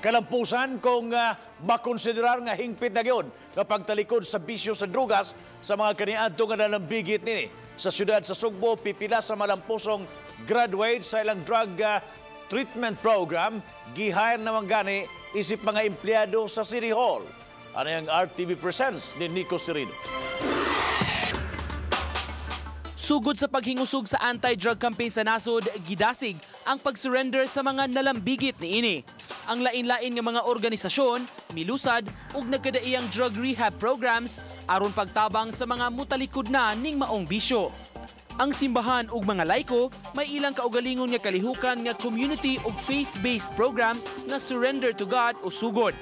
Kalampusan kung makonsiderar nga hingpit na gyud nga pagtalikod sa bisyo sa drugas sa mga kaniadto nga nalambigit nini. Sa siyudad sa Sugbo, pipila sa malampusong graduate sa ilang drug treatment program, gihire naman gani isip mga empleyado sa City Hall. Ano yung RTV Presents ni Nico Serino. Sugod sa paghingusog sa anti-drug campaign sa nasod, gidasig ang pag-surrender sa mga nalambigit niini. Ang lain-lain nga mga organisasyon milusad ug nagkadaiyang drug rehab programs aron pagtabang sa mga mutalikod na ning maong bisyo. Ang simbahan ug mga laiko may ilang kaugalingon nga kalihukan nga community ug faith-based program nga Surrender to God o Sugod.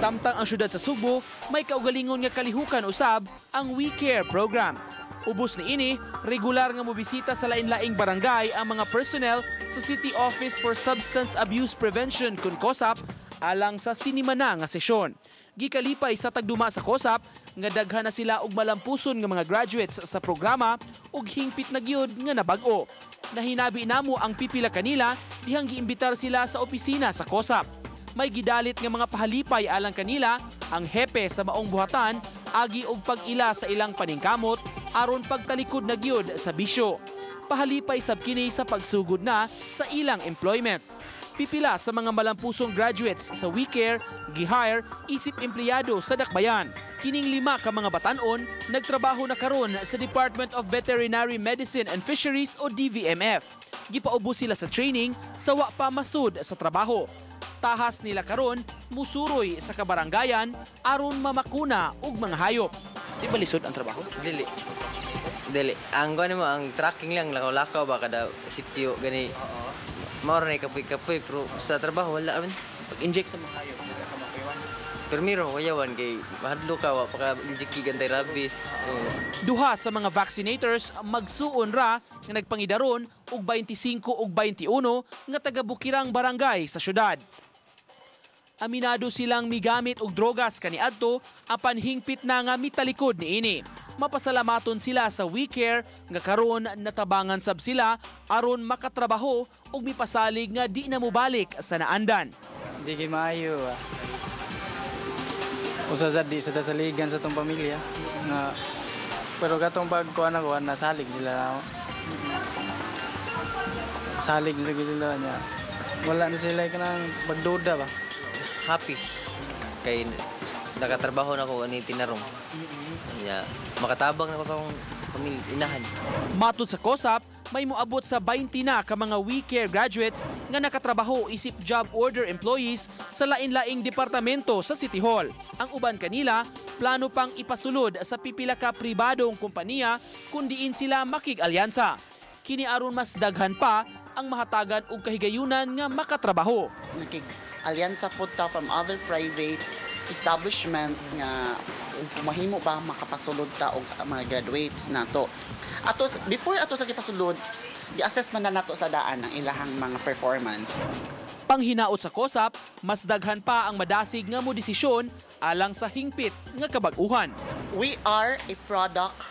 Samtang ang syudad sa Sugbo may kaugalingon nga kalihukan usab ang We Care program. Ubos ni ini, regular nga mobisita sa lain-laing barangay ang mga personnel sa City Office for Substance Abuse Prevention kun COSAP alang sa sinimana nga sesyon. Gikalipay sa tagduma sa COSAP nga daghan na sila og malampuson nga mga graduates sa programa ug hingpit na gyud nga nabag-o. Nahinabi namo ang pipila kanila dihang giimbitar sila sa opisina sa COSAP. May gidalit nga mga pahalipay alang kanila ang hepe sa maong buhatan agi og pag-ila sa ilang paningkamot aron pagtalikod na gyud sa bisyo. Pahalipay sab kini sa pagsugod na sa ilang employment. Pipila sa mga malampusong graduates sa We Care gihire isip empleyado sa dakbayan. Kining 5 ka mga batan-on nagtrabaho na karon sa Department of Veterinary Medicine and Fisheries o DVMF. Gipaubos sila sa training sa wa pa masud sa trabaho. Tahas nila karon musuroy sa kabarangayan aron mamakuna og mga hayop. Di ba lisod ang trabaho? Dili. Ang gani mo ang tracking lang lakaw-lakaw ba kada sitio gani. Mao ra kapoy-kapoy pero sa trabaho wala man. Pag-inject sa mga hayop, Permiro kuyawan kay mahadlo ka wa pa inject gantay rabies. Duha sa mga vaccinators magsuon ra nga nagpangidaron og 25 ug 21 nga taga-Bukirang barangay sa syudad. Aminado silang migamit og drogas kaniadto apan hingpit na nga mitalikod niini. Mapasalamaton sila sa We Care nga karon natabangan sab sila aron makatrabaho ug mipasalig nga di na mobalik sa naandan. Di kay maayo. Usa sad di sa tasaligan sa tong pamilya nga pero katong pagkuan ako nasalig sila na ako. Salig sila niya. Wala na sila kanang pagduda ba. Happy kay nakatrabaho na ko ani tinarong. Makatabang na ko sa akong pamilya inahan. Matud sa COSAP, may moabot sa 20 na ka mga We Care graduates nga nakatrabaho isip job order employees sa lain-laing departamento sa City Hall. Ang uban kanila, plano pang ipasulod sa pipila ka pribadong kompanya kung diin sila makig-alyansa. Kini aron mas daghan pa ang mahatagan og kahigayunan nga makatrabaho. Alyansa po ta from other private establishment nga mahimo ba makapasulod ta og mga graduates nato. Before ato sa gipasulod, di-assessment na nato sa daan ang ilahang mga performance. Panghinaot sa COSAP, mas daghan pa ang madasig nga modesisyon alang sa hingpit nga kabag-uhan. We are a product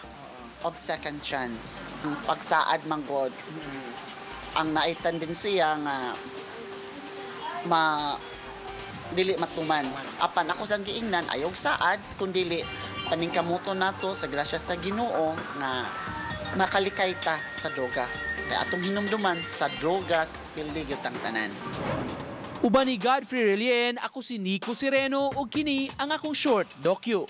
of second chance. Ang pagsaad man god ang naay tendensiya nga dili matuman. Apan ako sang giingnan ayog saad kun dili paningkamuto nato sa grasya sa Ginoo nga makalikay ta sa droga. Kaya atong hinumduman sa drogas pildi gyud ang tanan. Uban ni Godfrey Relien, ako si Nico Sereno ug kini ang akong short docu.